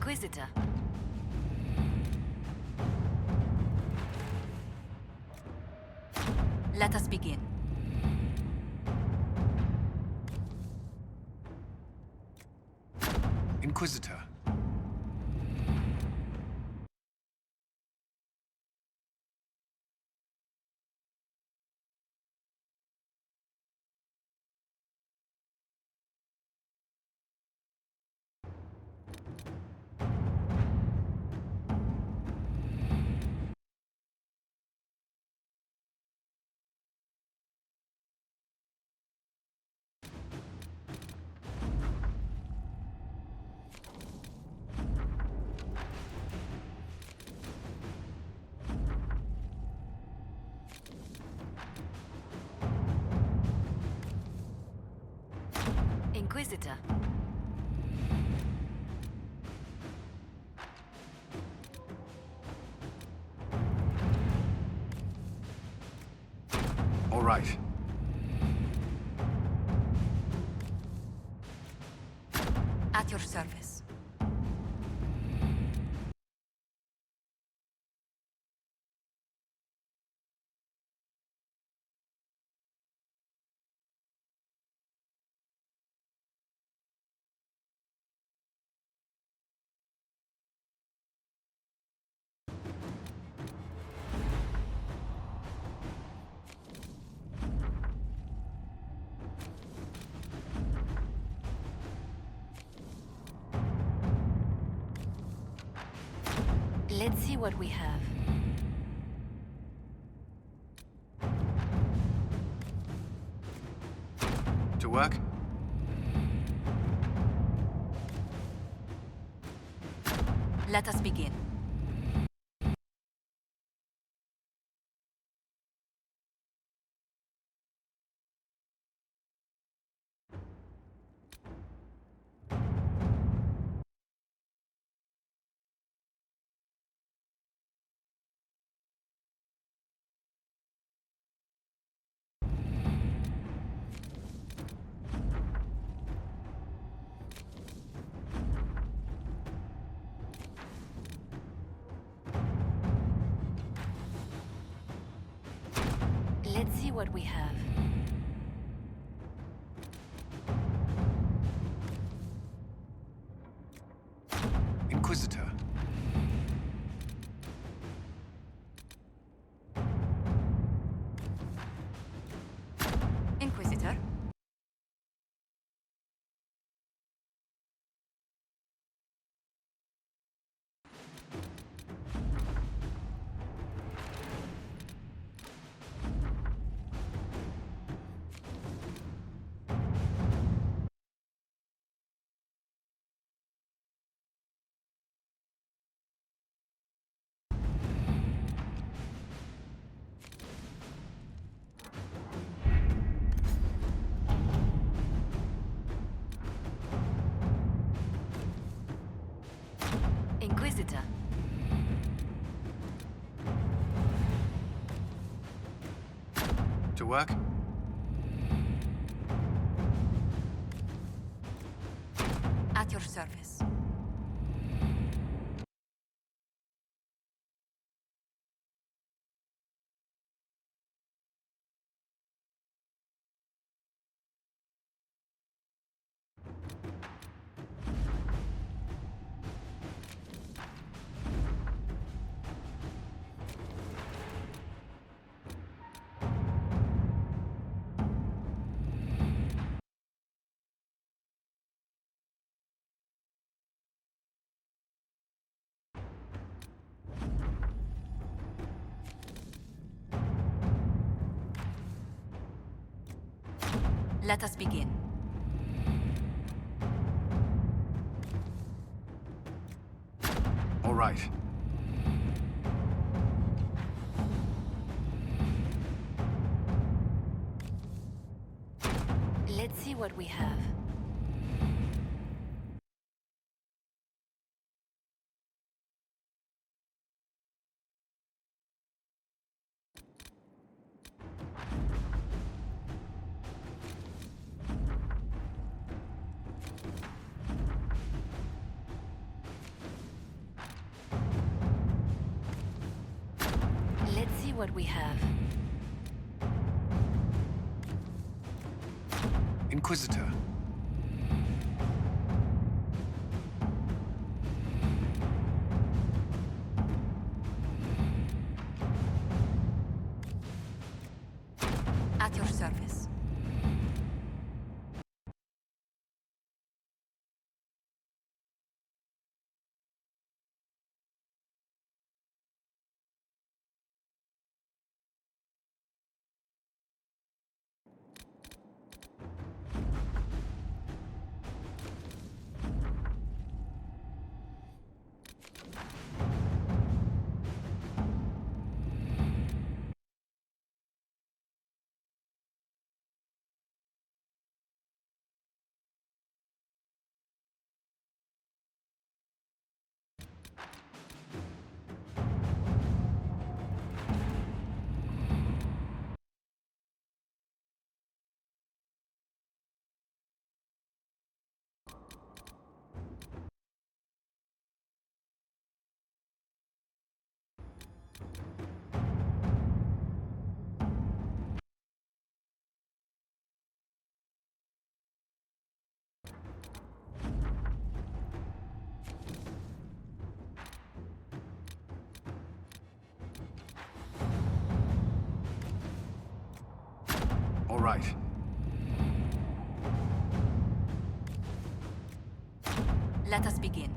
Inquisitor. Let us begin. Inquisitor. Inquisitor. All right. At your service. Let's see what we have. To work? Let us begin. Let's see what we have. Inquisitor. Inquisitor. Inquisitor. To work? At your service. Let us begin. All right. Let's see what we have. what we have. Inquisitor. At your service. All right. Let us begin.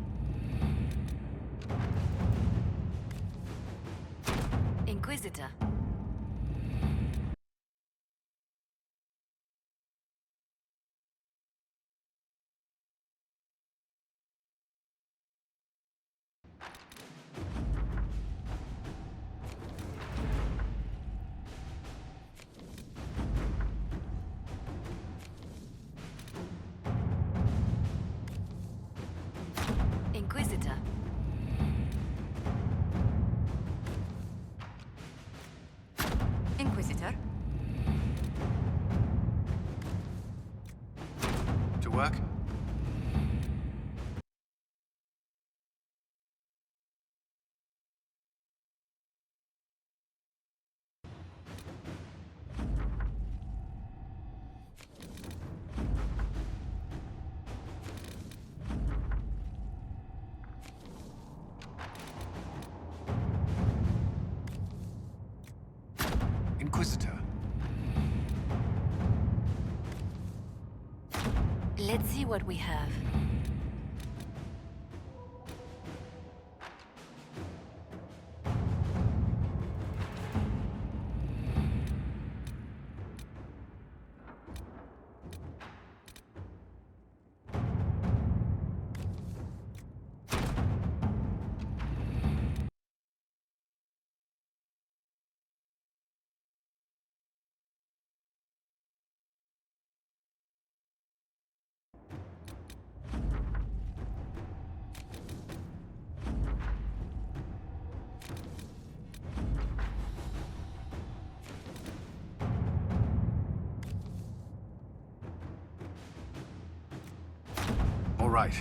Inquisitor. Inquisitor. Inquisitor. To work? Inquisitor. Let's see what we have. All right.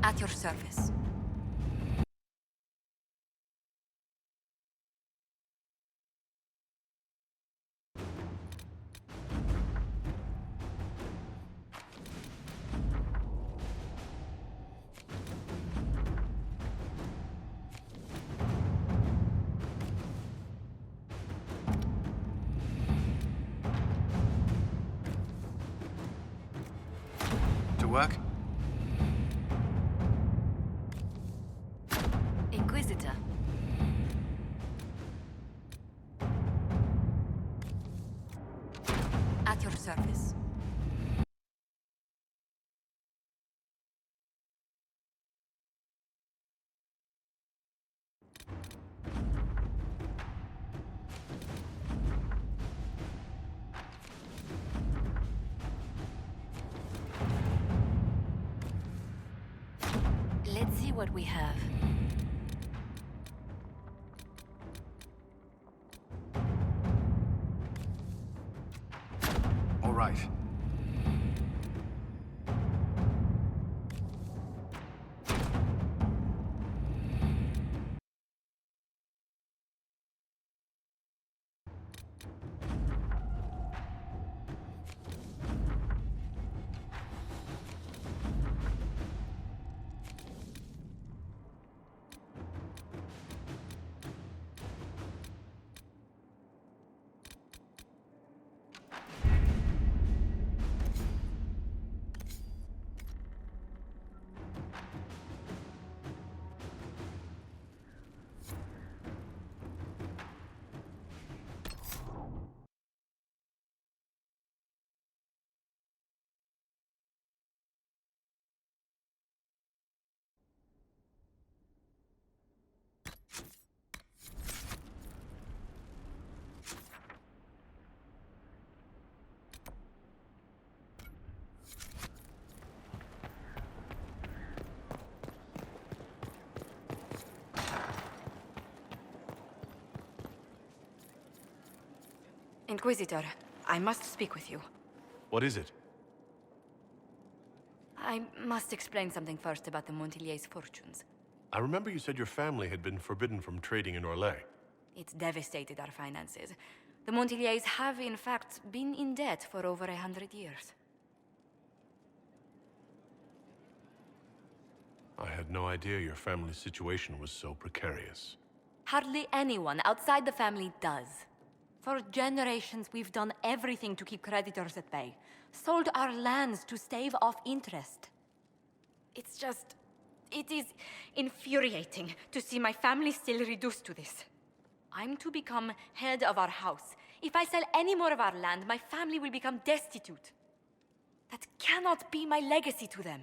At your service. To work? Inquisitor. At your service. Let's see what we have. All right. Inquisitor, I must speak with you. What is it? I must explain something first about the Montilier's fortunes. I remember you said your family had been forbidden from trading in Orlais. It's devastated our finances. The Montilier's have, in fact, been in debt for over 100 years. I had no idea your family's situation was so precarious. Hardly anyone outside the family does. For generations, we've done everything to keep creditors at bay. Sold our lands to stave off interest. It's just... it is infuriating to see my family still reduced to this. I'm to become head of our house. If I sell any more of our land, my family will become destitute. That cannot be my legacy to them.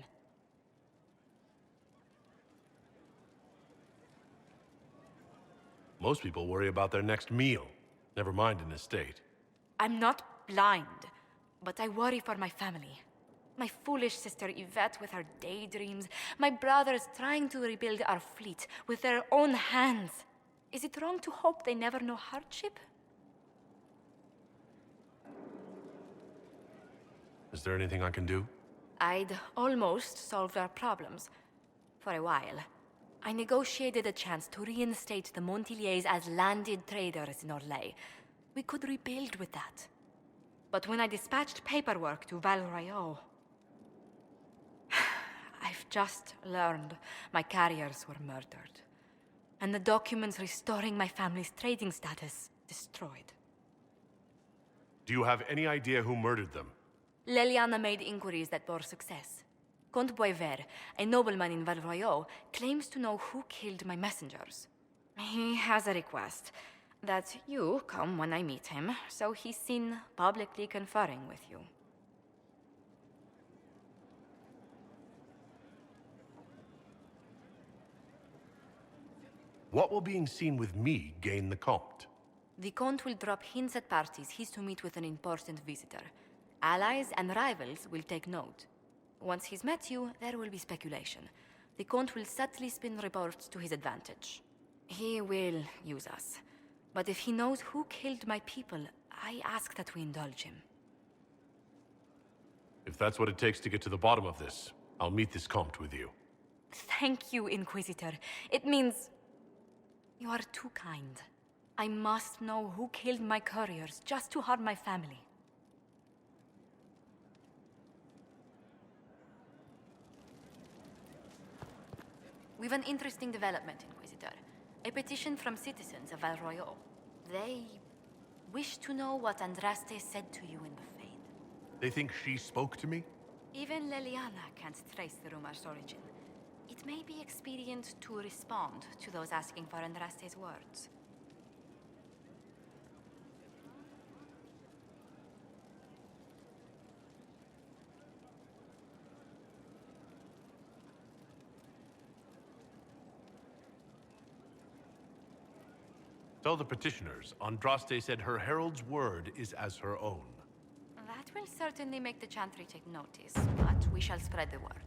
Most people worry about their next meal, never mind an estate. I'm not blind, but I worry for my family. My foolish sister Yvette with her daydreams. My brothers trying to rebuild our fleet with their own hands. Is it wrong to hope they never know hardship? Is there anything I can do? I'd almost solved our problems. For a while. I negotiated a chance to reinstate the Montilier's as landed traders in Orlais. We could rebuild with that. But when I dispatched paperwork to Val Royeaux, I've just learned my carriers were murdered. And the documents restoring my family's trading status destroyed. Do you have any idea who murdered them? Leliana made inquiries that bore success. Comte Boisvert, a nobleman in Val Royeaux, claims to know who killed my messengers. He has a request that you come when I meet him, so he's seen publicly conferring with you. What will being seen with me gain the Comte? The Comte will drop hints at parties he's to meet with an important visitor. Allies and rivals will take note. Once he's met you, there will be speculation. The Comte will subtly spin reports to his advantage. He will use us. But if he knows who killed my people, I ask that we indulge him. If that's what it takes to get to the bottom of this, I'll meet this Comte with you. Thank you, Inquisitor. It means... you are too kind. I must know who killed my couriers just to harm my family. We've an interesting development, Inquisitor. A petition from citizens of Val Royeaux. They wish to know what Andraste said to you in the Fade. They think she spoke to me? Even Leliana can't trace the rumor's origin. It may be expedient to respond to those asking for Andraste's words. Tell the petitioners, Andraste said her herald's word is as her own. That will certainly make the Chantry take notice, but we shall spread the word.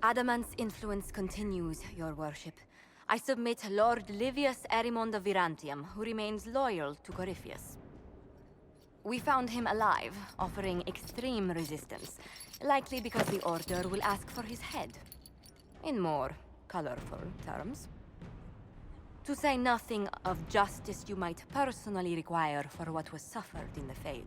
Adamant's influence continues, your worship. I submit Lord Livius Erimond of Virantium, who remains loyal to Corypheus. We found him alive, offering extreme resistance, likely because the Order will ask for his head. In more colorful terms. To say nothing of justice you might personally require for what was suffered in the Fade.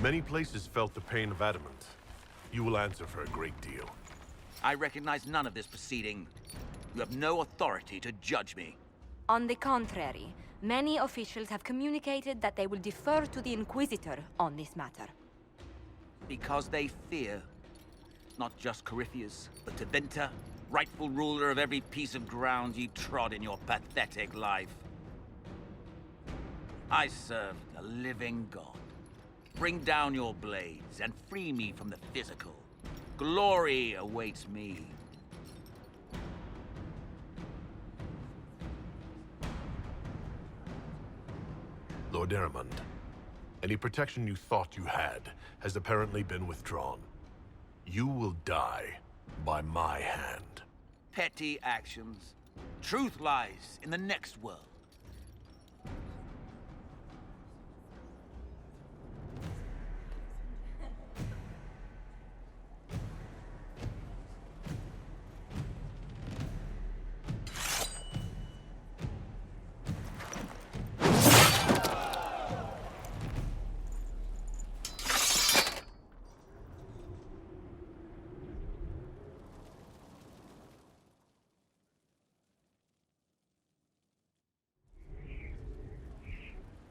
Many places felt the pain of adamant. You will answer for a great deal. I recognize none of this proceeding. You have no authority to judge me. On the contrary, many officials have communicated that they will defer to the Inquisitor on this matter. Because they fear. Not just Corypheus, but Teventa, rightful ruler of every piece of ground you trod in your pathetic life. I serve the living God. Bring down your blades and free me from the physical. Glory awaits me. Lord Erimond, any protection you thought you had has apparently been withdrawn. You will die by my hand. Petty actions. Truth lies in the next world.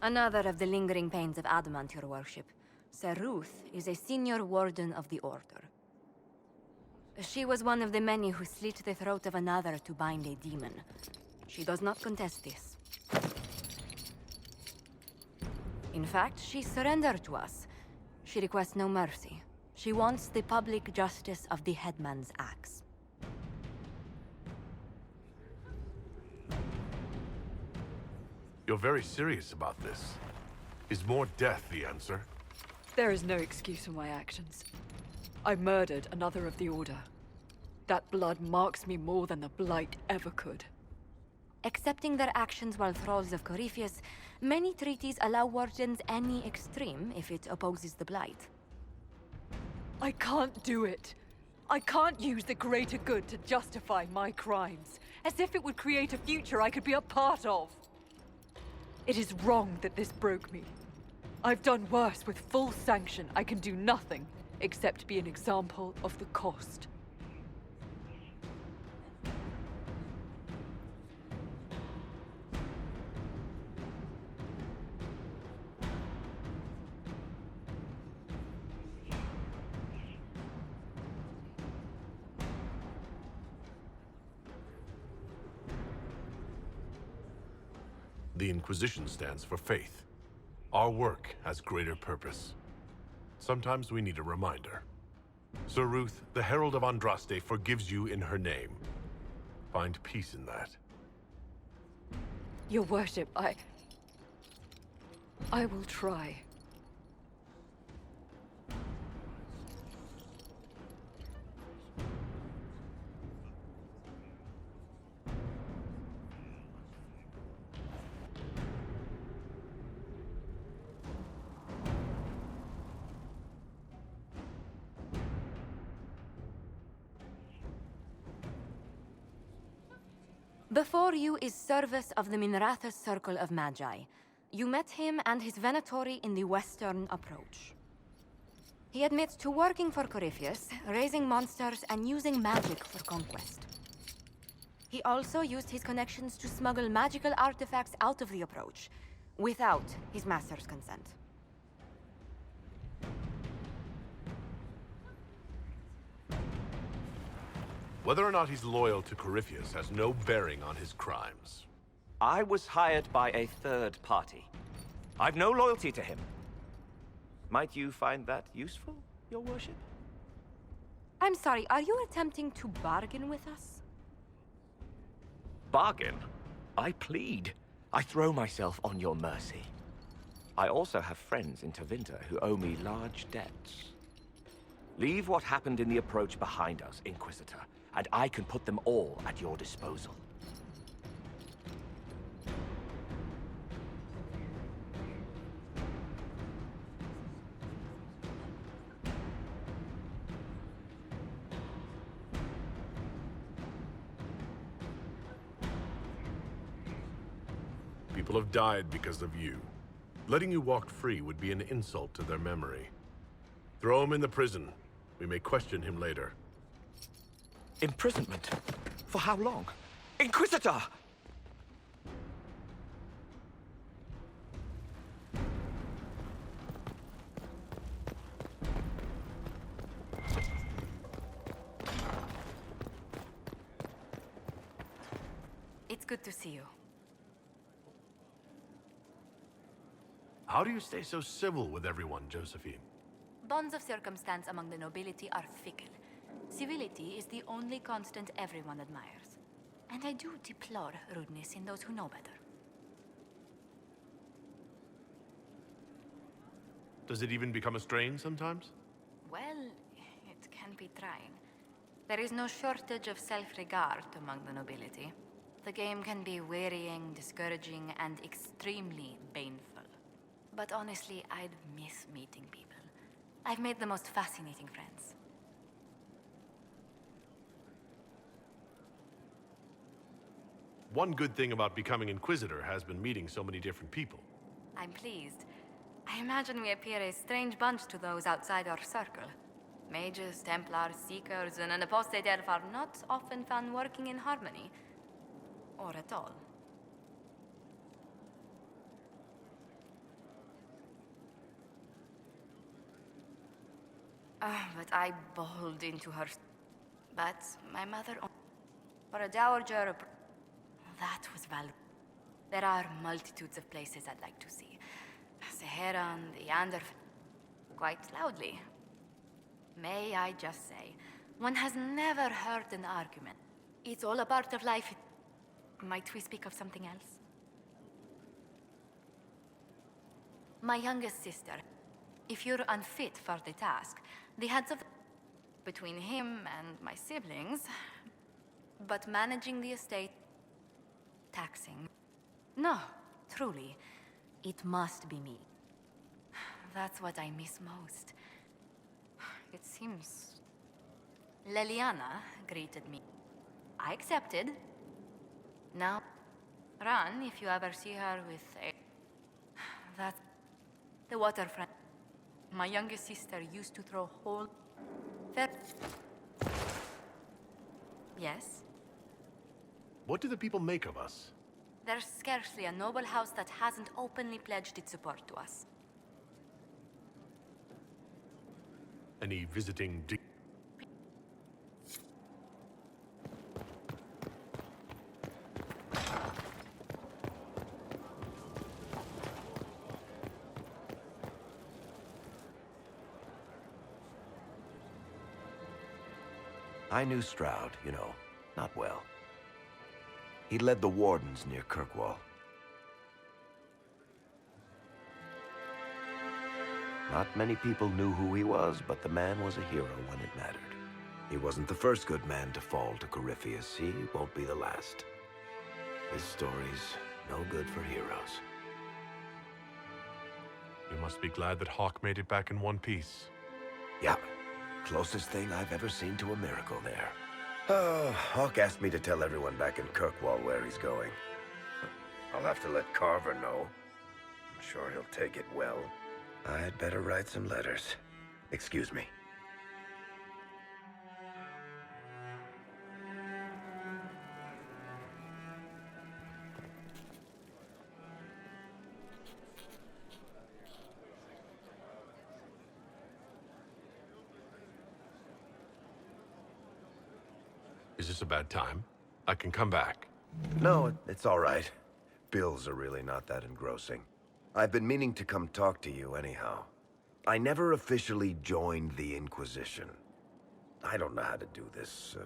Another of the lingering pains of adamant, your worship. Sir Ruth is a senior warden of the Order. She was one of the many who slit the throat of another to bind a demon. She does not contest this. In fact, she surrendered to us. She requests no mercy. She wants the public justice of the headman's axe. You're very serious about this. Is more death the answer? There is no excuse for my actions. I murdered another of the Order. That blood marks me more than the Blight ever could. Accepting their actions while thralls of Corypheus, many treaties allow wardens any extreme if it opposes the Blight. I can't do it. I can't use the greater good to justify my crimes, as if it would create a future I could be a part of. It is wrong that this broke me. I've done worse with full sanction. I can do nothing except be an example of the cost. The Inquisition stands for faith. Our work has greater purpose. Sometimes we need a reminder. Sir Ruth, the Herald of Andraste, forgives you in her name. Find peace in that. Your worship, I will try. Before you is Servis of the Minrathous Circle of Magi. You met him and his Venatori in the western approach. He admits to working for Corypheus, raising monsters, and using magic for conquest. He also used his connections to smuggle magical artifacts out of the approach, without his master's consent. Whether or not he's loyal to Corypheus has no bearing on his crimes. I was hired by a third party. I've no loyalty to him. Might you find that useful, your worship? I'm sorry, are you attempting to bargain with us? Bargain? I plead. I throw myself on your mercy. I also have friends in Tevinter who owe me large debts. Leave what happened in the approach behind us, Inquisitor, and I can put them all at your disposal. People have died because of you. Letting you walk free would be an insult to their memory. Throw him in the prison. We may question him later. Imprisonment? For how long? Inquisitor! It's good to see you. How do you stay so civil with everyone, Josephine? Bonds of circumstance among the nobility are fickle. Civility is the only constant everyone admires. And I do deplore rudeness in those who know better. Does it even become a strain sometimes? Well, it can be trying. There is no shortage of self-regard among the nobility. The game can be wearying, discouraging, and extremely baneful. But honestly, I'd miss meeting people. I've made the most fascinating friends. One good thing about becoming Inquisitor has been meeting so many different people. I'm pleased. I imagine we appear a strange bunch to those outside our circle. Mages, Templars, Seekers, and an apostate elf are not often found working in harmony. Or at all. But I bowled into her. But my mother, for a dowager, that was valuable. There are multitudes of places I'd like to see. Seheran, the Ander, quite loudly. May I just say, one has never heard an argument. It's all a part of life. Might we speak of something else? My youngest sister. If you're unfit for the task, the heads of between him and my siblings, but managing the estate, taxing. No, truly, it must be me. That's what I miss most. It seems... Leliana greeted me. I accepted. Now, run if you ever see her with a... That's the waterfront. My youngest sister used to throw whole... Yes? What do the people make of us? There's scarcely a noble house that hasn't openly pledged its support to us. Any visiting I knew Stroud, you know, not well. He led the Wardens near Kirkwall. Not many people knew who he was, but the man was a hero when it mattered. He wasn't the first good man to fall to Corypheus. He won't be the last. His story's no good for heroes. You must be glad that Hawk made it back in one piece. Yeah. Closest thing I've ever seen to a miracle there. Oh, Hawk asked me to tell everyone back in Kirkwall where he's going. I'll have to let Carver know. I'm sure he'll take it well. I'd better write some letters. Excuse me. Is this a bad time? I can come back. No, it's all right. Bills are really not that engrossing. I've been meaning to come talk to you anyhow. I never officially joined the Inquisition. I don't know how to do this,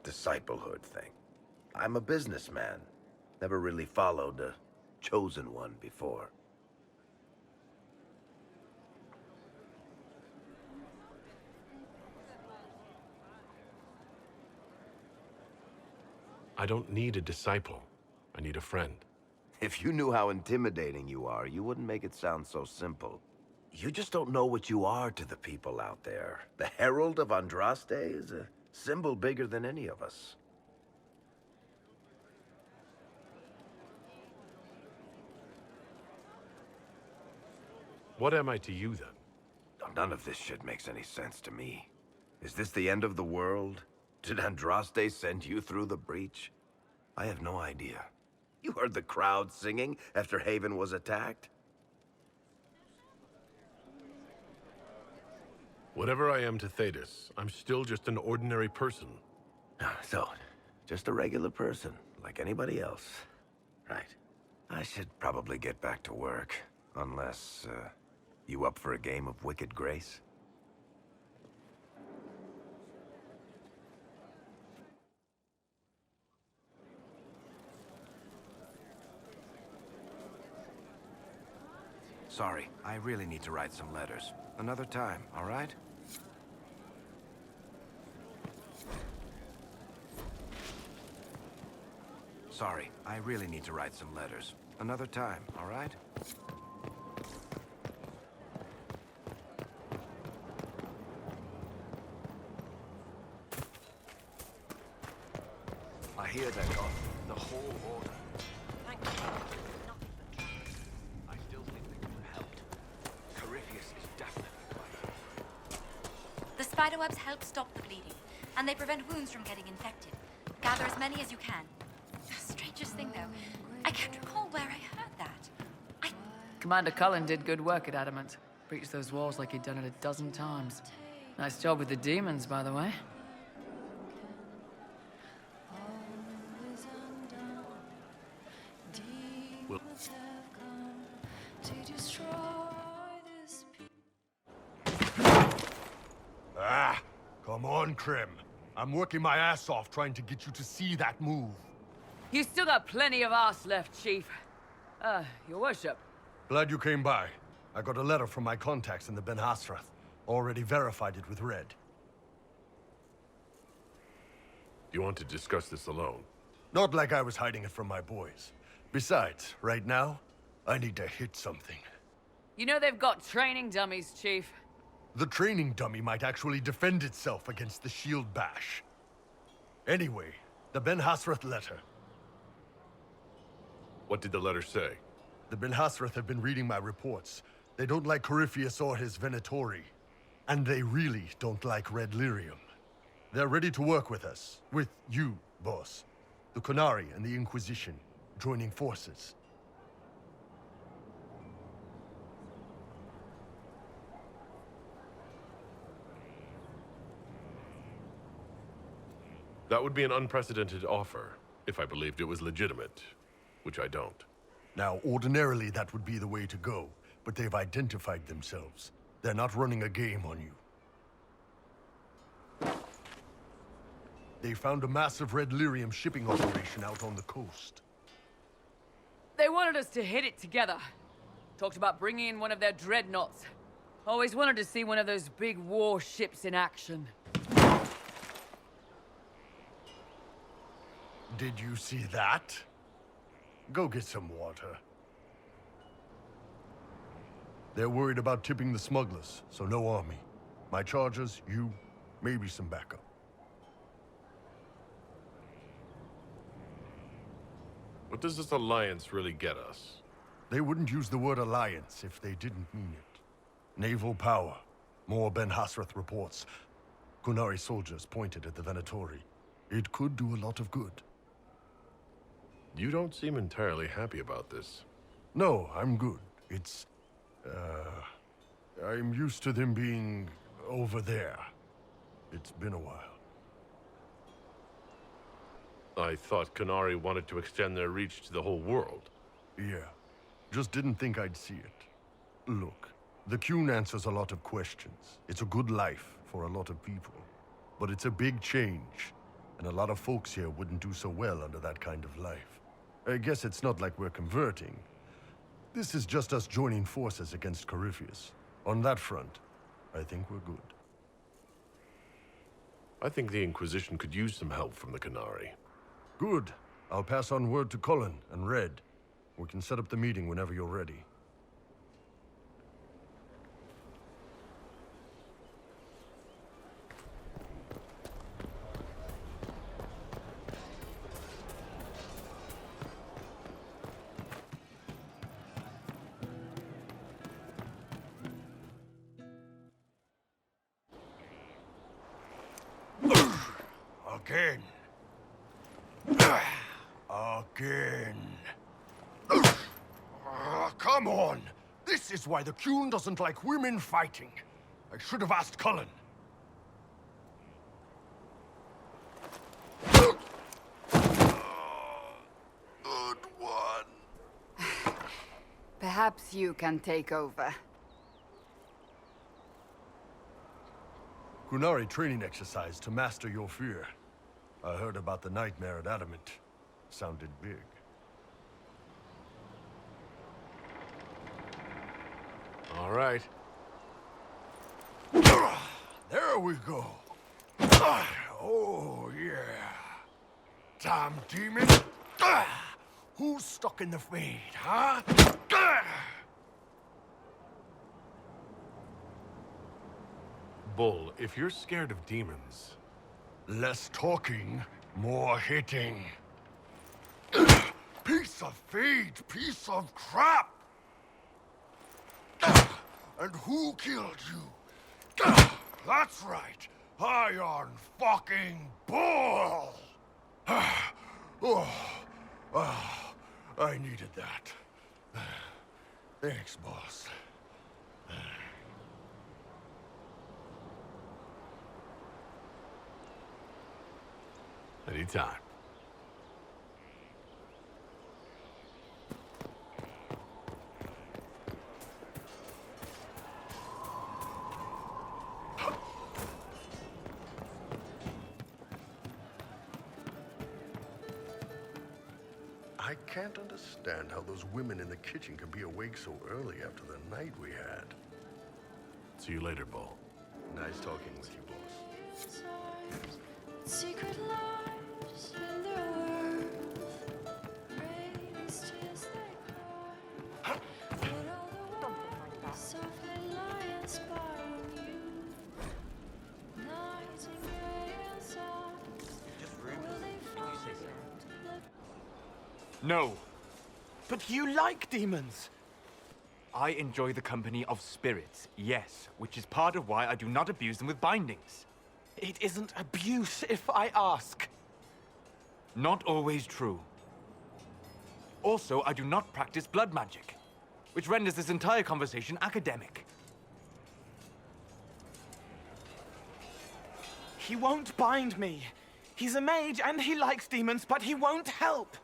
disciplehood thing. I'm a businessman. Never really followed a chosen one before. I don't need a disciple. I need a friend. If you knew how intimidating you are, you wouldn't make it sound so simple. You just don't know what you are to the people out there. The Herald of Andraste is a symbol bigger than any of us. What am I to you, then? None of this shit makes any sense to me. Is this the end of the world? Did Andraste send you through the breach? I have no idea. You heard the crowd singing after Haven was attacked? Whatever I am to Thetis, I'm still just an ordinary person. So, just a regular person, like anybody else. Right. I should probably get back to work. Unless, you up for a game of Wicked Grace? Sorry, I really need to write some letters. Another time, all right? Sorry, I really need to write some letters. Another time, all right? I hear that got the whole order. Thank you. Nothing but I still think they could have helped. Corypheus is definitely right. The spiderwebs help stop the bleeding, and they prevent wounds from getting infected. Gather as many as you can. The strangest thing, though, I can't recall where I heard that. Commander Cullen did good work at Adamant. Breached those walls like he'd done it a dozen times. Nice job with the demons, by the way. Well, Come on, Krim. I'm working my ass off trying to get you to see that move. You still got plenty of arse left, Chief. Your worship. Glad you came by. I got a letter from my contacts in the Ben Hasrath. Already verified it with Red. you want to discuss this alone? Not like I was hiding it from my boys. Besides, right now, I need to hit something. You know they've got training dummies, Chief. The training dummy might actually defend itself against the shield bash. Anyway, the Ben Hasrath letter. What did the letter say? The Ben Hasrath have been reading my reports. They don't like Corypheus or his Venatori. And they really don't like Red Lyrium. They're ready to work with us. With you, boss. The Qunari and the Inquisition, joining forces. That would be an unprecedented offer, if I believed it was legitimate, which I don't. Now, ordinarily that would be the way to go, but they've identified themselves. They're not running a game on you. They found a massive Red Lyrium shipping operation out on the coast. They wanted us to hit it together. Talked about bringing in one of their dreadnoughts. Always wanted to see one of those big warships in action. Did you see that? Go get some water. They're worried about tipping the smugglers, so no army. My charges, you, maybe some backup. What does this alliance really get us? They wouldn't use the word alliance if they didn't mean it. Naval power. More Ben Hasrath reports. Qunari soldiers pointed at the Venatori. It could do a lot of good. You don't seem entirely happy about this. No, I'm good. It's... I'm used to them being over there. It's been a while. I thought Qunari wanted to extend their reach to the whole world. Yeah. Just didn't think I'd see it. Look, the Qun answers a lot of questions. It's a good life for a lot of people. But it's a big change, and a lot of folks here wouldn't do so well under that kind of life. I guess it's not like we're converting, This is just us joining forces against Corypheus. On that front, I think we're good. I think the Inquisition could use some help from the Canary. Good. I'll pass on word to Cullen and Red. We can set up the meeting whenever you're ready. Again. Again. Come on! This is why the Qun doesn't like women fighting. I should have asked Cullen. Good one. Perhaps you can take over. Qunari training exercise to master your fear. I heard about the nightmare at Adamant. Sounded big. All right. There we go. Oh, yeah. Damn demon. Who's stuck in the fade, huh? Bull, if you're scared of demons... Less talking, more hitting. Piece of feed, piece of crap! And who killed you? That's right, Iron fucking Bull! I needed that. Thanks, boss. Anytime. I can't understand how those women in the kitchen can be awake so early after the night we had. See you later, Bull. Nice talking with you, boss. Secret lives in their worth, raised as they cry. Put all the world softly lions by you. Nightingales No. But you like demons! I enjoy the company of spirits, yes, which is part of why I do not abuse them with bindings. It isn't abuse, if I ask. Not always true. Also, I do not practice blood magic, which renders this entire conversation academic. He won't bind me. He's a mage and he likes demons, but he won't help.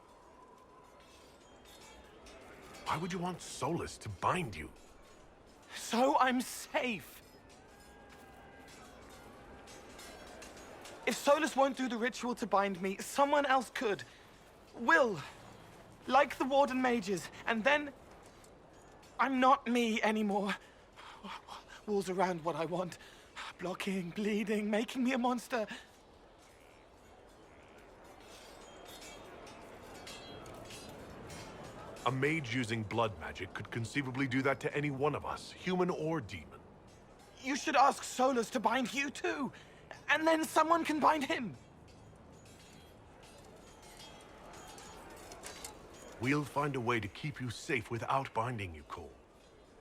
Why would you want Solus to bind you? So I'm safe. If Solus won't do the ritual to bind me, someone else could. Will. Like the Warden mages. And then... I'm not me anymore. Walls around what I want. Blocking, bleeding, making me a monster. A mage using blood magic could conceivably do that to any one of us, human or demon. You should ask Solus to bind you too. And then someone can bind him. We'll find a way to keep you safe without binding you, Cole.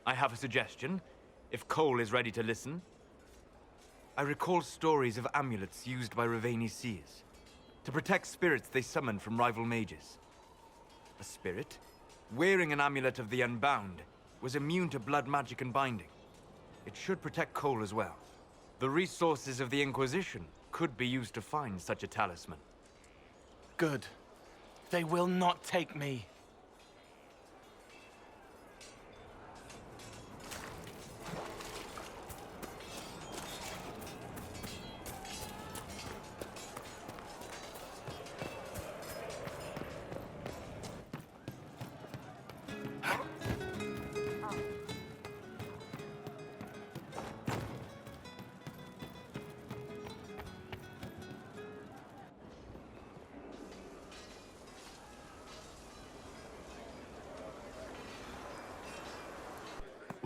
I have a suggestion, if Cole is ready to listen. I recall stories of amulets used by Raveni seers to protect spirits they summoned from rival mages. A spirit, wearing an amulet of the Unbound, was immune to blood magic and binding. It should protect Cole as well. The resources of the Inquisition could be used to find such a talisman. Good. They will not take me.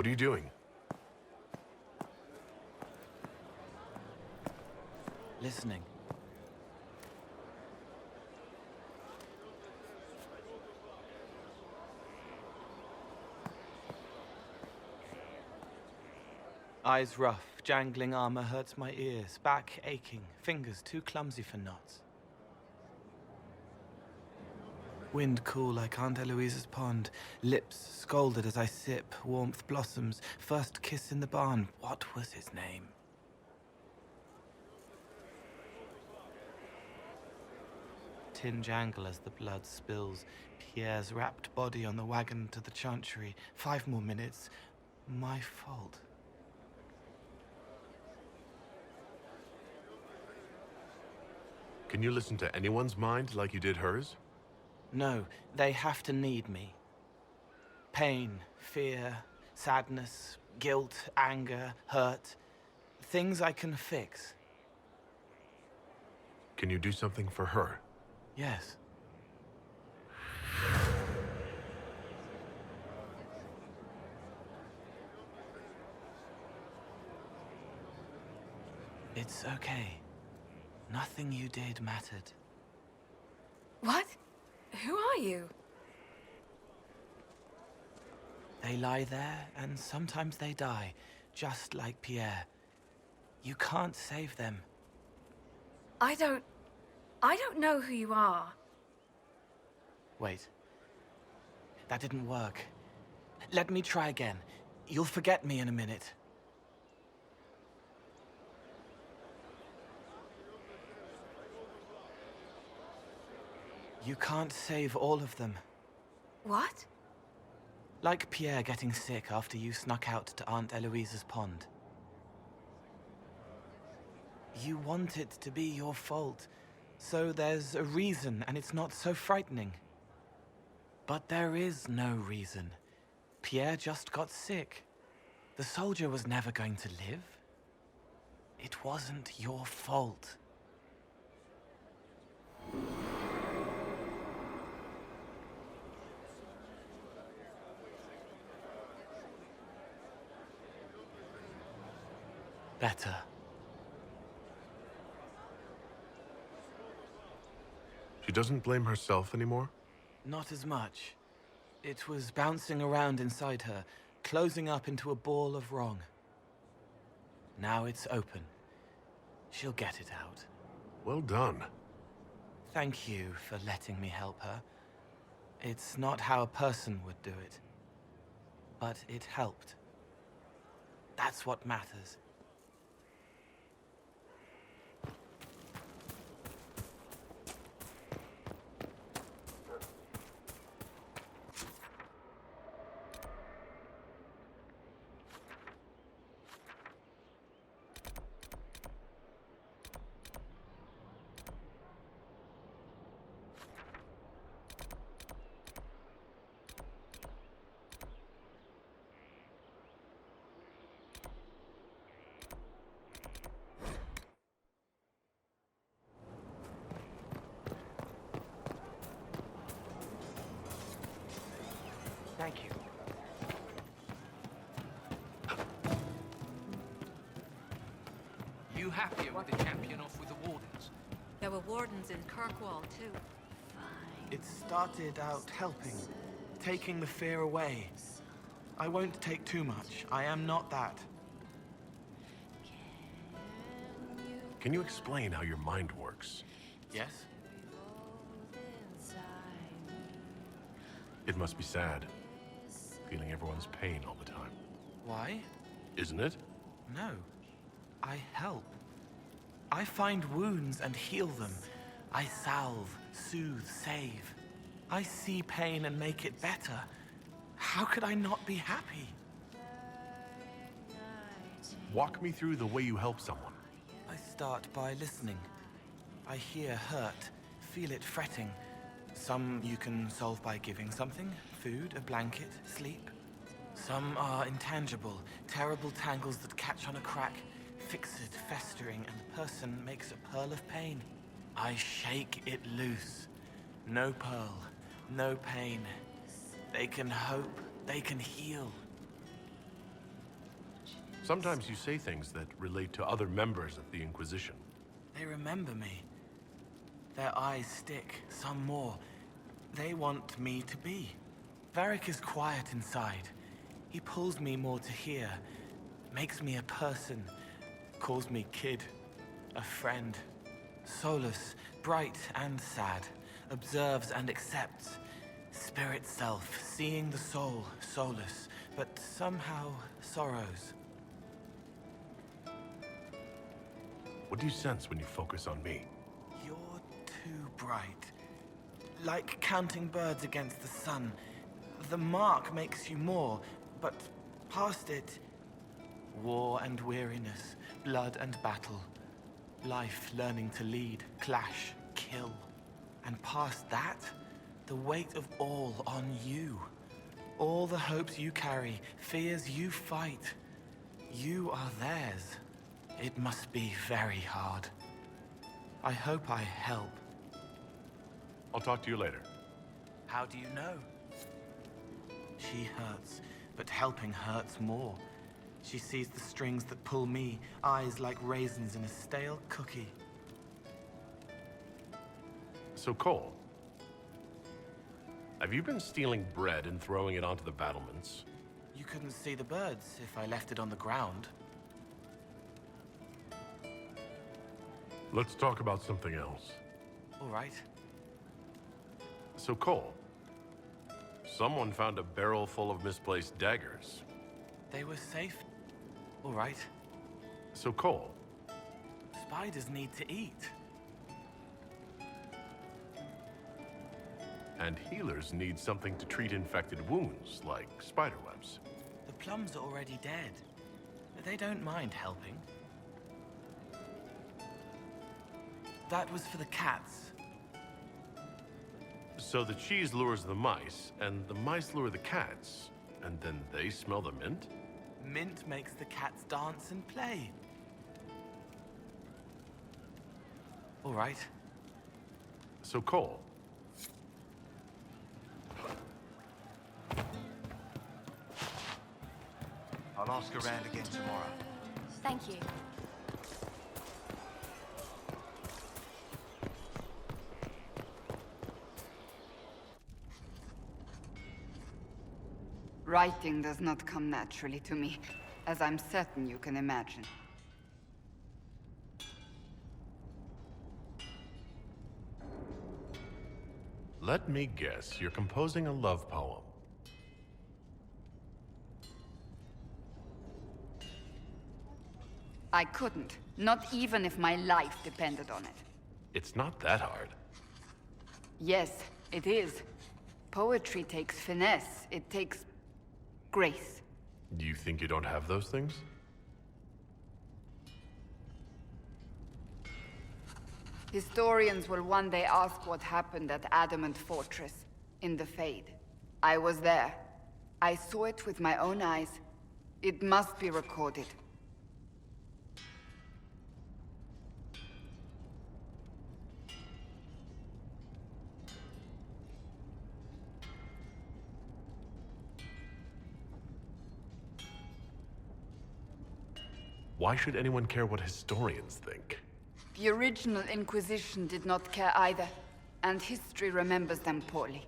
What are you doing? Listening. Eyes rough, jangling armor hurts my ears, back aching, fingers too clumsy for knots. Wind cool like Aunt Eloise's pond, lips scalded as I sip, warmth blossoms, first kiss in the barn. What was his name? Tin jangle as the blood spills, Pierre's wrapped body on the wagon to the Chantry. 5 more minutes. My fault. Can you listen to anyone's mind like you did hers? No, they have to need me. Pain, fear, sadness, guilt, anger, hurt. Things I can fix. Can you do something for her? Yes. It's okay. Nothing you did mattered. What? Who are you? They lie there, and sometimes they die, just like Pierre. You can't save them. I don't know who you are. Wait. That didn't work. Let me try again. You'll forget me in a minute. You can't save all of them. What? Like Pierre getting sick after you snuck out to Aunt Eloise's pond. You want it to be your fault, so there's a reason and it's not so frightening. But there is no reason. Pierre just got sick. The soldier was never going to live. It wasn't your fault. Better. She doesn't blame herself anymore? Not as much. It was bouncing around inside her, closing up into a ball of wrong. Now it's open. She'll get it out. Well done. Thank you for letting me help her. It's not how a person would do it. But it helped. That's what matters. Thank you. You happier with the champion off with the wardens? There were wardens in Kirkwall, too. It started out helping, taking the fear away. I won't take too much. I am not that. Can you explain how your mind works? Yes? It must be sad, feeling everyone's pain all the time. Why? Isn't it? No. I help. I find wounds and heal them. I salve, soothe, save. I see pain and make it better. How could I not be happy? Walk me through the way you help someone. I start by listening. I hear hurt, feel it fretting. Some you can solve by giving something, food, a blanket, sleep. Some are intangible, terrible tangles that catch on a crack, fixed, festering, and the person makes a pearl of pain. I shake it loose. No pearl, no pain. They can hope, they can heal. Sometimes you say things that relate to other members of the Inquisition. They remember me. Their eyes stick, some more. They want me to be. Varric is quiet inside. He pulls me more to hear, makes me a person, calls me kid, a friend. Solus, bright and sad, observes and accepts. Spirit self, seeing the soul, Solus, but somehow sorrows. What do you sense when you focus on me? You're too bright. Like counting birds against the sun. The mark makes you more, but past it, war and weariness, blood and battle. Life learning to lead, clash, kill. And past that, the weight of all on you. All the hopes you carry, fears you fight. You are theirs. It must be very hard. I hope I help. I'll talk to you later. How do you know? She hurts, but helping hurts more. She sees the strings that pull me, eyes like raisins in a stale cookie. So, Cole, have you been stealing bread and throwing it onto the battlements? You couldn't see the birds if I left it on the ground. Let's talk about something else. All right. So, Cole, someone found a barrel full of misplaced daggers. They were safe. All right. So, Cole. Spiders need to eat. And healers need something to treat infected wounds, like spiderwebs. The plums are already dead. They don't mind helping. That was for the cats. So the cheese lures the mice, and the mice lure the cats, and then they smell the mint? Mint makes the cats dance and play. All right. So, Cole. I'll ask around again tomorrow. Thank you. Writing does not come naturally to me, as I'm certain you can imagine. Let me guess, you're composing a love poem. I couldn't, not even if my life depended on it. It's not that hard. Yes, it is. Poetry takes finesse, it takes grace. Do you think you don't have those things? Historians will one day ask what happened at Adamant Fortress, in the Fade. I was there. I saw it with my own eyes. It must be recorded. Why should anyone care what historians think? The original Inquisition did not care either, and history remembers them poorly.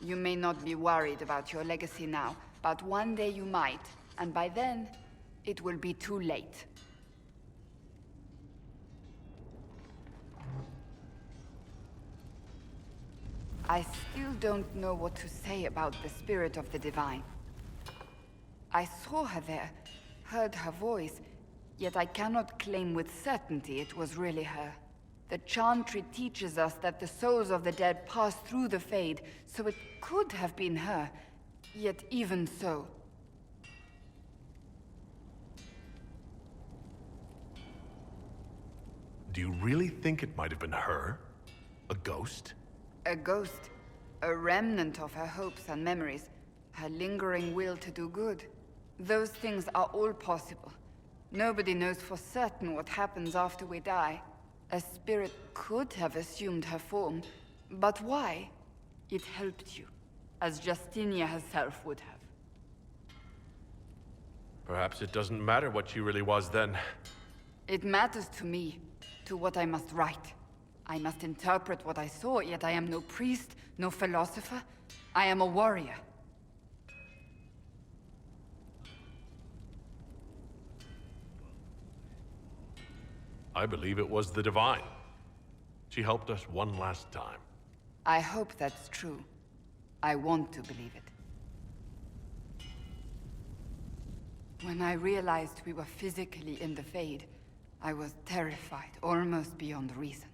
You may not be worried about your legacy now, but one day you might, and by then, it will be too late. I still don't know what to say about the spirit of the Divine. I saw her there, heard her voice, yet I cannot claim with certainty it was really her. The Chantry teaches us that the souls of the dead pass through the Fade, so it could have been her. Yet even so... Do you really think it might have been her? A ghost? A ghost. A remnant of her hopes and memories. Her lingering will to do good. Those things are all possible. Nobody knows for certain what happens after we die. A spirit could have assumed her form, but why? It helped you, as Justinia herself would have. Perhaps it doesn't matter what she really was then. It matters to me, to what I must write. I must interpret what I saw, yet I am no priest, no philosopher. I am a warrior. I believe it was the Divine. She helped us one last time. I hope that's true. I want to believe it. When I realized we were physically in the Fade, I was terrified, almost beyond reason.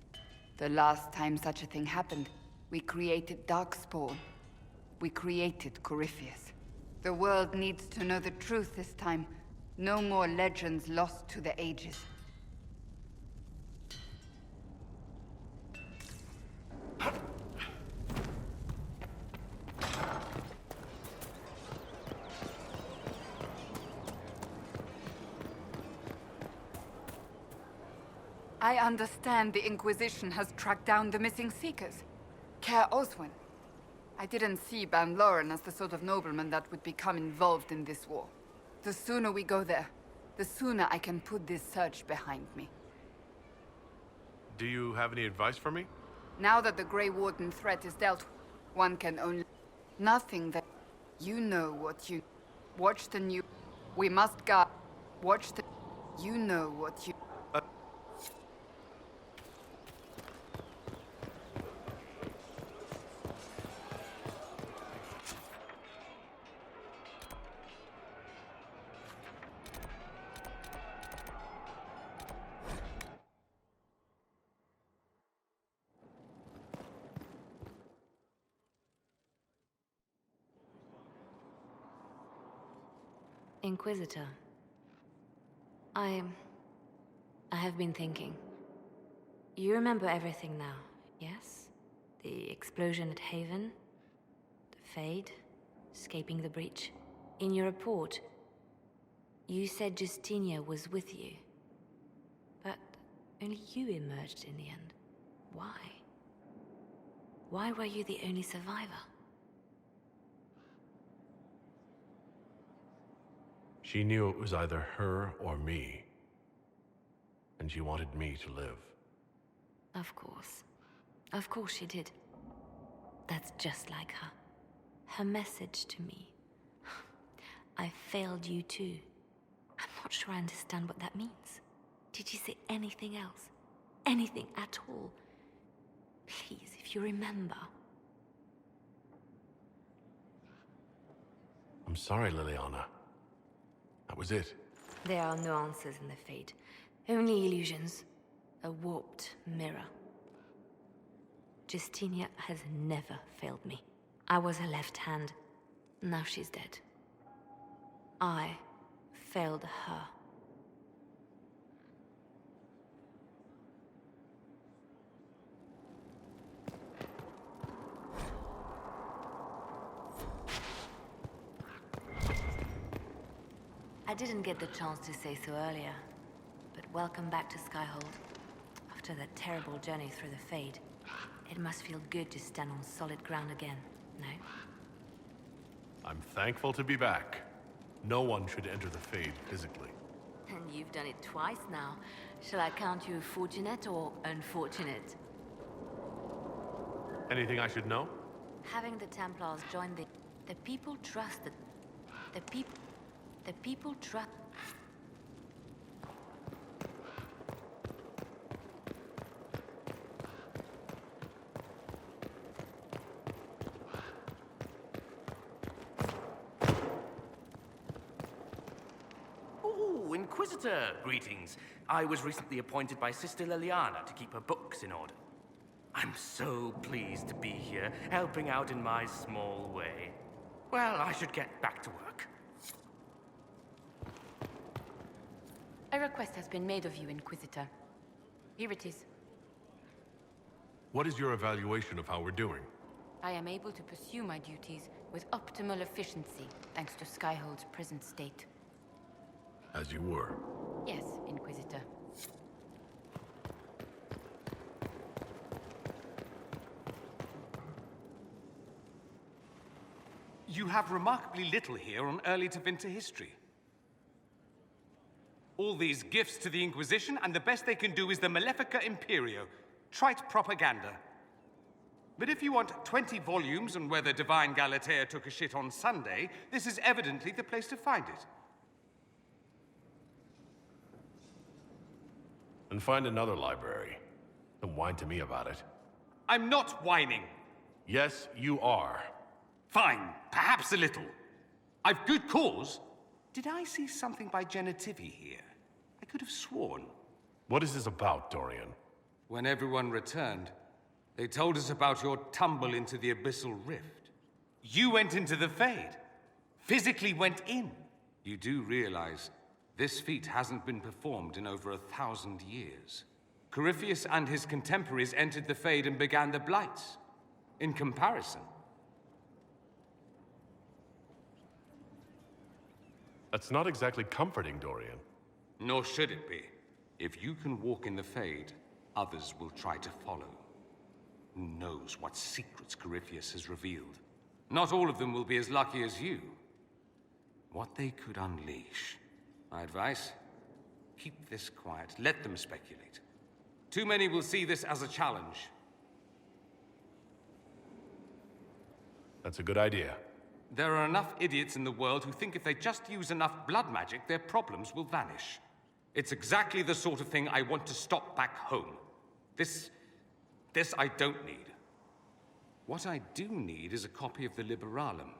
The last time such a thing happened, we created Darkspawn. We created Corypheus. The world needs to know the truth this time. No more legends lost to the ages. I understand the Inquisition has tracked down the missing Seekers. Care Oswin. I didn't see Ban Loren as the sort of nobleman that would become involved in this war. The sooner we go there, the sooner I can put this search behind me. Do you have any advice for me? Now that the Grey Warden threat is dealt with, one can only... Nothing that... You know what you... Watch the new... We must guard... Watch the... You know what you... Inquisitor. I have been thinking. You remember everything now, yes? The explosion at Haven, the Fade, escaping the breach. In your report, you said Justinia was with you. But only you emerged in the end. Why? Why were you the only survivor? She knew it was either her or me. And she wanted me to live. Of course. Of course she did. That's just like her. Her message to me. I failed you too. I'm not sure I understand what that means. Did she say anything else? Anything at all? Please, if you remember. I'm sorry, Liliana. That was it. There are no answers in the Fade. Only illusions. A warped mirror. Justinia has never failed me. I was her left hand. Now she's dead. I failed her. I didn't get the chance to say so earlier, but welcome back to SKYHOLD. After that terrible journey through the Fade, it must feel good to stand on solid ground again, no? I'm thankful to be back. No one should enter the Fade physically. And you've done it twice now. Shall I count you fortunate or unfortunate? Anything I should know? Having the Templars join the people trusted. The people trust. Ooh, Inquisitor, greetings. I was recently appointed by Sister Liliana to keep her books in order. I'm so pleased to be here, helping out in my small way. Well, I should get back to work. A request has been made of you, Inquisitor. Here it is. What is your evaluation of how we're doing? I am able to pursue my duties with optimal efficiency, thanks to SKYHOLD's present state. As you were. Yes, Inquisitor. You have remarkably little here on early Tevinter history. All these gifts to the Inquisition, and the best they can do is the Malefica Imperio. Trite propaganda. But if you want 20 volumes on whether Divine Galatea took a shit on Sunday, this is evidently the place to find it. And find another library. Don't whine to me about it. I'm not whining. Yes, you are. Fine, perhaps a little. I've good cause. Did I see something by Genitivi here? I could have sworn. What is this about, Dorian? When everyone returned, they told us about your tumble into the Abyssal Rift. You went into the Fade. Physically went in. You do realize this feat hasn't been performed in over 1,000 years. Corypheus and his contemporaries entered the Fade and began the Blights. In comparison, that's not exactly comforting, Dorian. nor should it be. If you can walk in the Fade, others will try to follow. Who knows what secrets Corypheus has revealed? Not all of them will be as lucky as you. What they could unleash. My advice? Keep this quiet. Let them speculate. Too many will see this as a challenge. That's a good idea. There are enough idiots in the world who think if they just use enough blood magic, their problems will vanish. It's exactly the sort of thing I want to stop back home. This I don't need. What I do need is a copy of the Liberalum.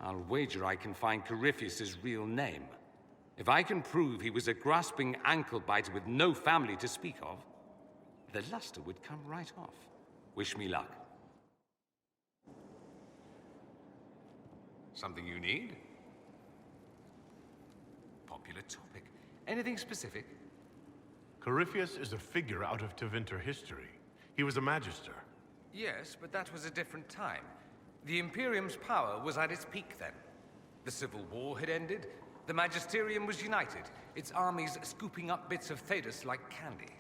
I'll wager I can find Corypheus's real name. If I can prove he was a grasping ankle-biter with no family to speak of, the luster would come right off. Wish me luck. Something you need? Popular topic. Anything specific? Corypheus is a figure out of Tevinter history. He was a magister. Yes, but that was a different time. The Imperium's power was at its peak then. The Civil War had ended. The Magisterium was united, its armies scooping up bits of Thedas like candy.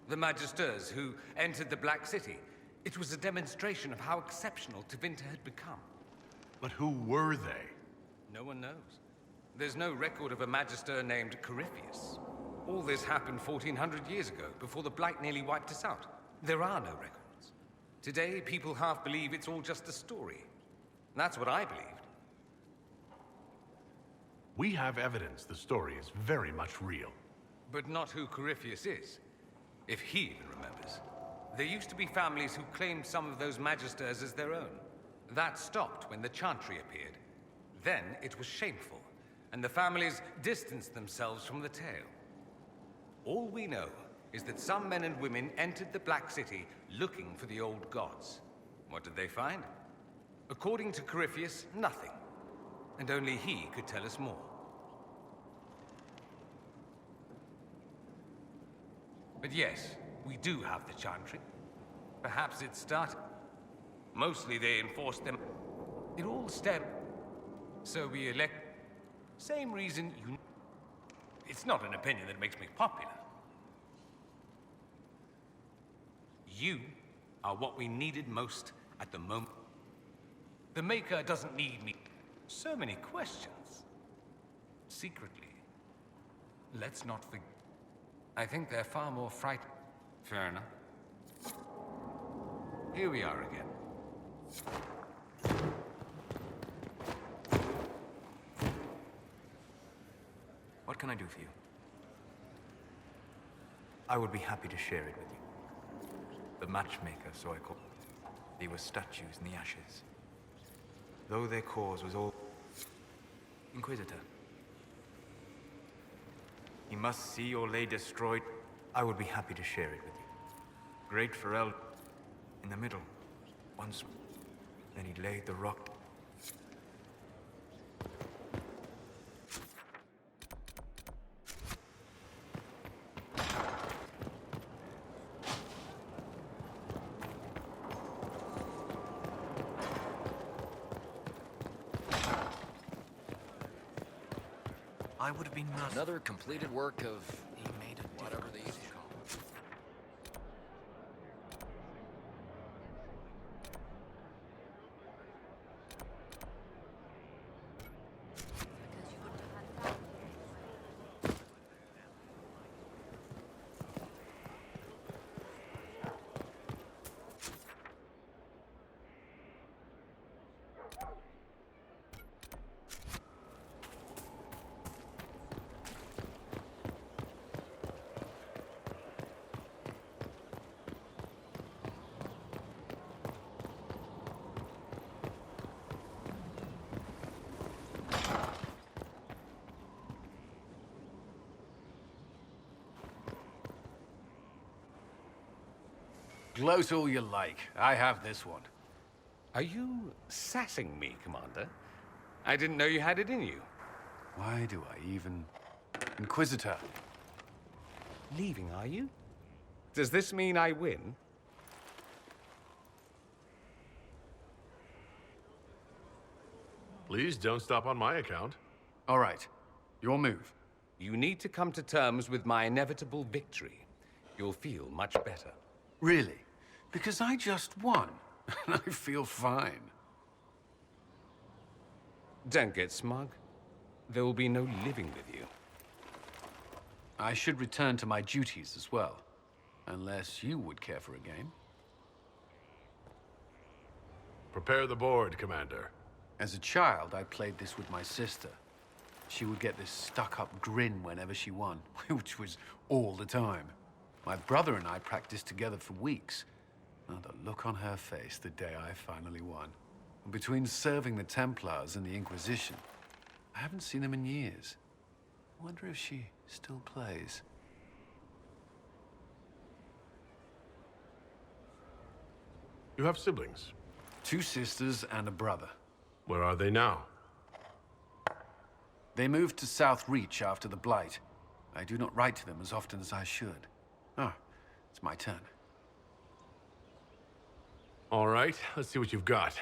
The Magisters who entered the Black City. It was a demonstration of how exceptional Tevinter had become. But who were they? No one knows. There's no record of a Magister named Corypheus. All this happened 1400 years ago, before the Blight nearly wiped us out. There are no records. Today, people half believe it's all just a story. That's what I believed. We have evidence the story is very much real. But not who Corypheus is, if he even remembers. There used to be families who claimed some of those Magisters as their own. That stopped when the Chantry appeared. Then it was shameful, and the families distanced themselves from the tale. All we know is that some men and women entered the Black City looking for the old gods. What did they find? According to Corypheus, nothing. And only he could tell us more. But yes, we do have the Chantry. Perhaps it started. Mostly they enforced them. It all stemmed. So we elect. Same reason you. It's not an opinion that makes me popular. You are what we needed most at the moment. The Maker doesn't need me. So many questions. Secretly. Let's not forget. I think they're far more frightened. Fair enough. Here we are again. What can I do for you? I would be happy to share it with you. The matchmaker, so I call. They were statues in the ashes. Though their cause was all... Inquisitor. You must see your lay destroyed. I would be happy to share it with you. Great Pharrell in the middle. Once. Then he laid the rock. I would have been another completed work of whatever these call. Gloat all you like. I have this one. Are you sassing me, Commander? I didn't know you had it in you. Why do I even... Inquisitor. Leaving, are you? Does this mean I win? Please don't stop on my account. All right. Your move. You need to come to terms with my inevitable victory. You'll feel much better. Really? Because I just won. And I feel fine. Don't get smug. There will be no living with you. I should return to my duties as well. Unless you would care for a game. Prepare the board, Commander. As a child, I played this with my sister. She would get this stuck-up grin whenever she won, which was all the time. My brother and I practiced together for weeks. Oh, the look on her face the day I finally won. And between serving the Templars and the Inquisition, I haven't seen them in years. I wonder if she still plays. You have siblings? 2 sisters and a brother. Where are they now? They moved to South Reach after the Blight. I do not write to them as often as I should. Ah, it's my turn. All right, let's see what you've got.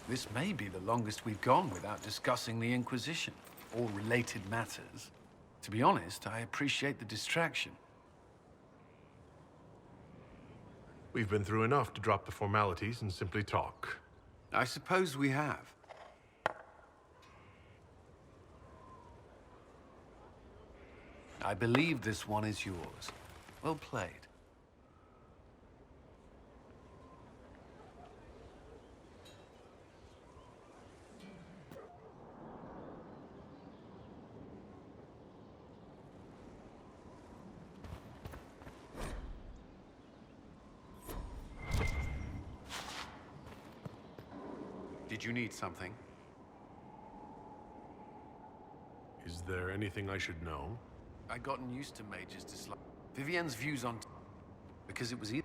This may be the longest we've gone without discussing the Inquisition, or related matters. To be honest, I appreciate the distraction. We've been through enough to drop the formalities and simply talk. I suppose we have. I believe this one is yours. Well played. Did you need something? Is there anything I should know? I'd gotten used to mages dislike Vivienne's views on because it was easy.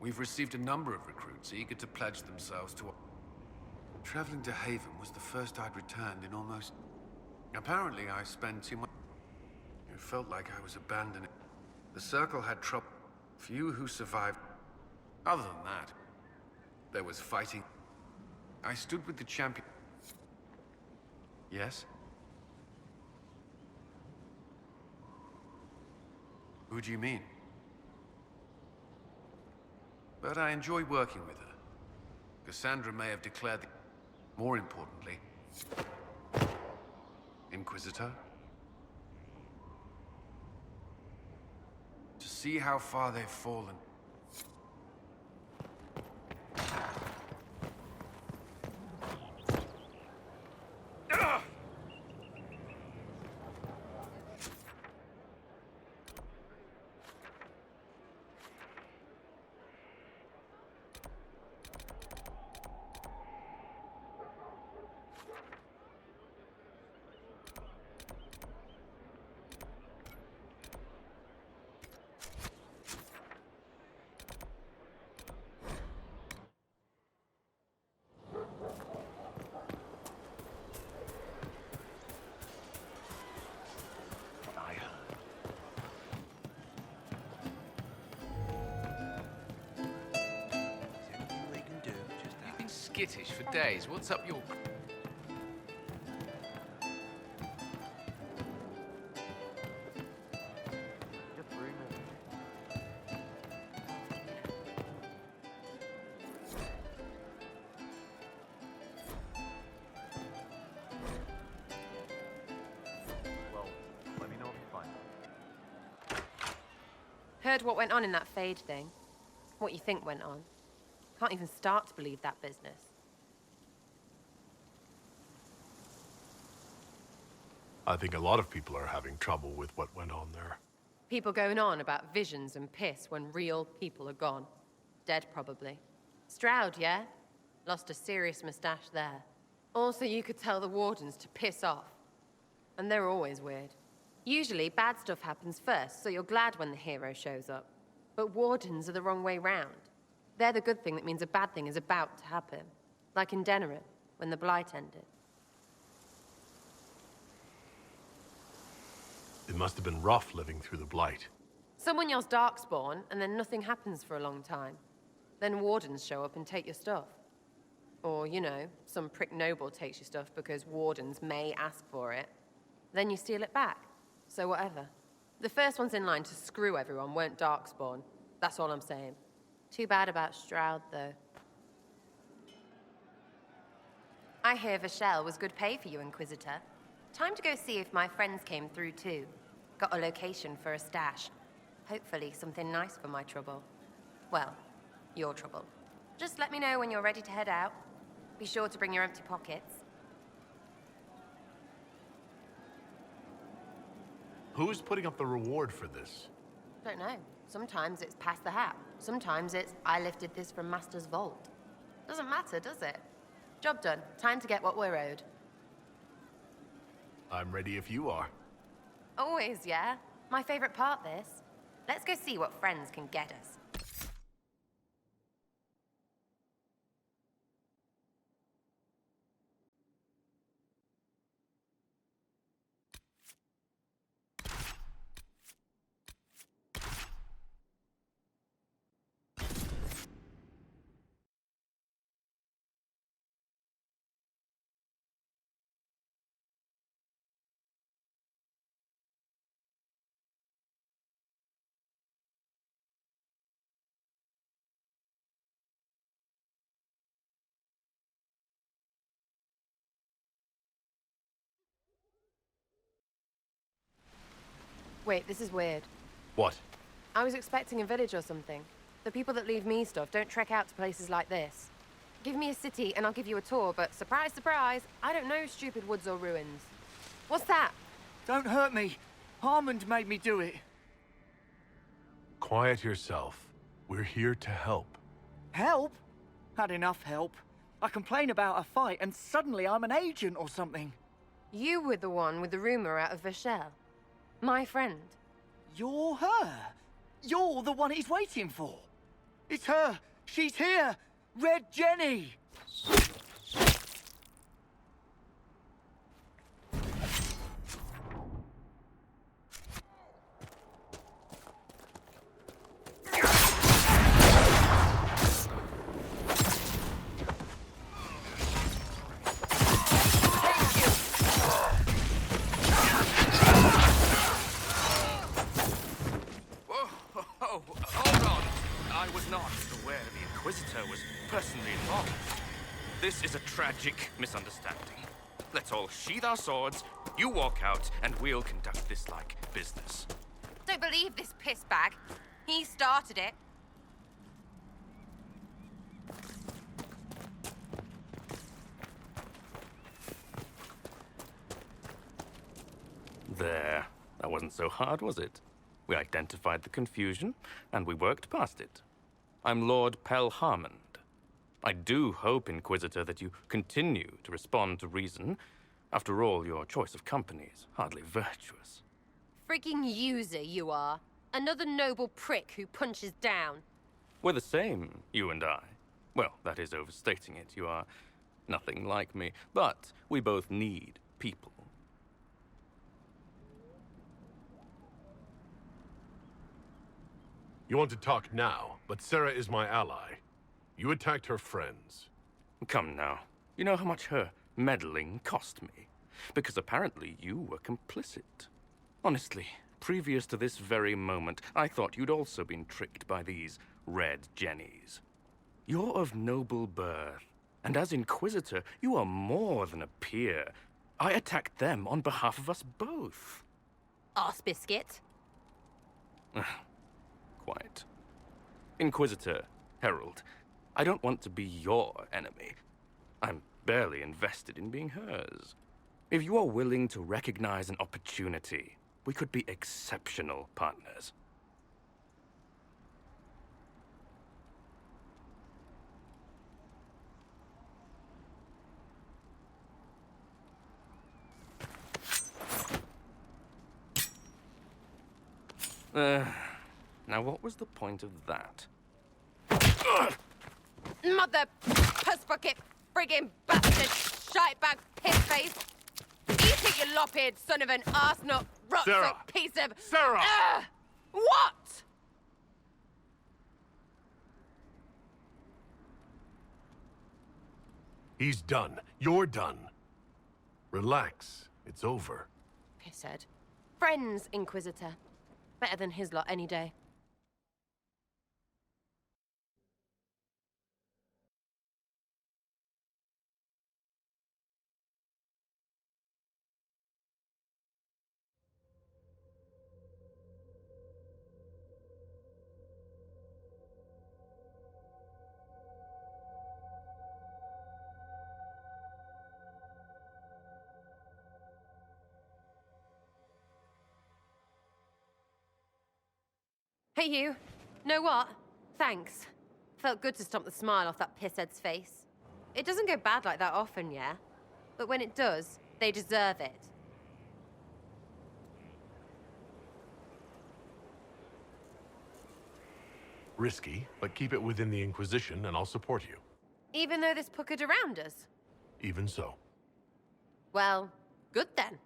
We've received a number of recruits eager to pledge themselves to... Traveling to Haven was the first I'd returned in almost... Apparently I spent too much... It felt like I was abandoning... The Circle had trouble. Few who survived. Other than that, there was fighting. I stood with the champion... Yes? Who do you mean? But I enjoy working with her. Cassandra may have declared the... More importantly... Inquisitor? To see how far they've fallen. Skittish for days. What's up your... Well, let me know if you find it. Heard what went on in that Fade thing. What you think went on. Can't even start to believe that business. I think a lot of people are having trouble with what went on there. People going on about visions and piss when real people are gone. Dead, probably. Stroud, yeah? Lost a serious mustache there. Also, you could tell the wardens to piss off. And they're always weird. Usually, bad stuff happens first, so you're glad when the hero shows up. But wardens are the wrong way round. They're the good thing that means a bad thing is about to happen. Like in Denerim, when the Blight ended. It must have been rough living through the Blight. Someone yells Darkspawn, and then nothing happens for a long time. Then wardens show up and take your stuff. Or, you know, some prick noble takes your stuff because wardens may ask for it. Then you steal it back. So whatever. The first ones in line to screw everyone weren't Darkspawn. That's all I'm saying. Too bad about Stroud, though. I hear Vashel was good pay for you, Inquisitor. Time to go see if my friends came through, too. Got a location for a stash. Hopefully something nice for my trouble. Well, your trouble. Just let me know when you're ready to head out. Be sure to bring your empty pockets. Who's putting up the reward for this? Don't know. Sometimes it's pass the hat. Sometimes it's I lifted this from Master's vault. Doesn't matter, does it? Job done. Time to get what we're owed. I'm ready if you are. Always, yeah. My favorite part, this. Let's go see what friends can get us. Wait, this is weird. What? I was expecting a village or something. The people that leave me stuff don't trek out to places like this. Give me a city and I'll give you a tour, but surprise, surprise, I don't know stupid woods or ruins. What's that? Don't hurt me. Harmond made me do it. Quiet yourself. We're here to help. Help? Had enough help. I complain about a fight and suddenly I'm an agent or something. You were the one with the rumor out of Vashel. My friend. You're her. You're the one he's waiting for. It's her. She's here. Red Jenny. This is a tragic misunderstanding. Let's all sheathe our swords, you walk out, and we'll conduct this like business. Don't believe this piss bag. He started it. There. That wasn't so hard, was it? We identified the confusion, and we worked past it. I'm Lord Pel Harmond. I do hope, Inquisitor, that you continue to respond to reason. After all, your choice of company is hardly virtuous. Freaking user, you are. Another noble prick who punches down. We're the same, you and I. Well, that is overstating it. You are nothing like me. But we both need people. You want to talk now, but Sarah is my ally. You attacked her friends. Come now. You know how much her meddling cost me? Because apparently you were complicit. Honestly, previous to this very moment, I thought you'd also been tricked by these Red Jennies. You're of noble birth, and as Inquisitor, you are more than a peer. I attacked them on behalf of us both. Arse biscuit. Quiet. Inquisitor, Herald, I don't want to be your enemy. I'm barely invested in being hers. If you are willing to recognize an opportunity, we could be exceptional partners. Now what was the point of that? Mother puss bucket, friggin' bastard, shitebag, piss-face. Eat it, you lop-eared son of an arsenal, Sarah! rot piece of... Sarah! What? He's done. You're done. Relax. It's over. Pisshead. Friends, Inquisitor. Better than his lot any day. Hey, you. Know what? Thanks. Felt good to stomp the smile off that pisshead's face. It doesn't go bad like that often, yeah? But when it does, they deserve it. Risky, but keep it within the Inquisition and I'll support you. Even though this puckered around us? Even so. Well, good then.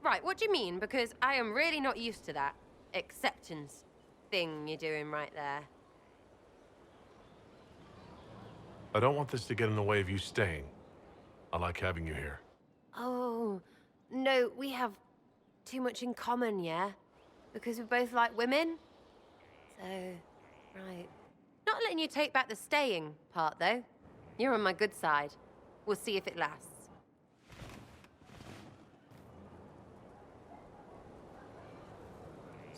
Right, what do you mean? Because I am really not used to that acceptance thing you're doing right there. I don't want this to get in the way of you staying. I like having you here. Oh, no, we have too much in common, yeah? Because we both like women? So, right. Not letting you take back the staying part, though. You're on my good side. We'll see if it lasts.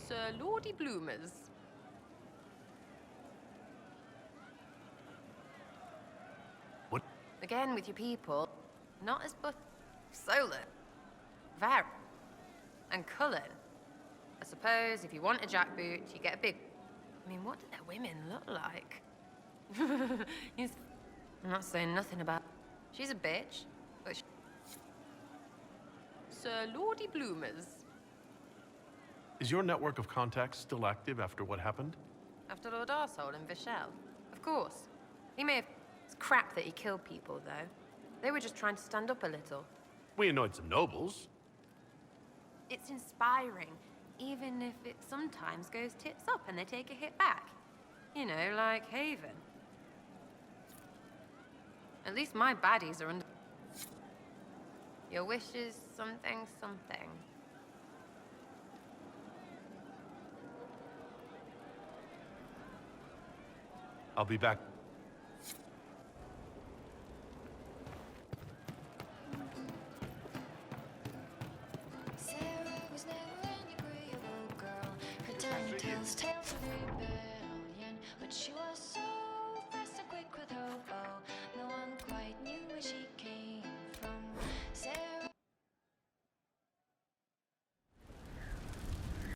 Sir Lordy Bloomers. What? Again with your people. Not as but solar, varied, and coloured. I suppose if you want a jackboot, you get a big... I mean, what do their women look like? I'm not saying nothing about... She's a bitch, but she... Sir Lordy Bloomers. Is your network of contacts still active after what happened? After Lord Arsehole and Vishal? Of course. He may have... It's crap that he killed people, though. They were just trying to stand up a little. We annoyed some nobles. It's inspiring, even if it sometimes goes tits up and they take a hit back. You know, like Haven. At least my baddies are under... Your wish is something, something. I'll be back. Sarah was never an agreeable girl. Her tongue tells tales of rebellion, but she was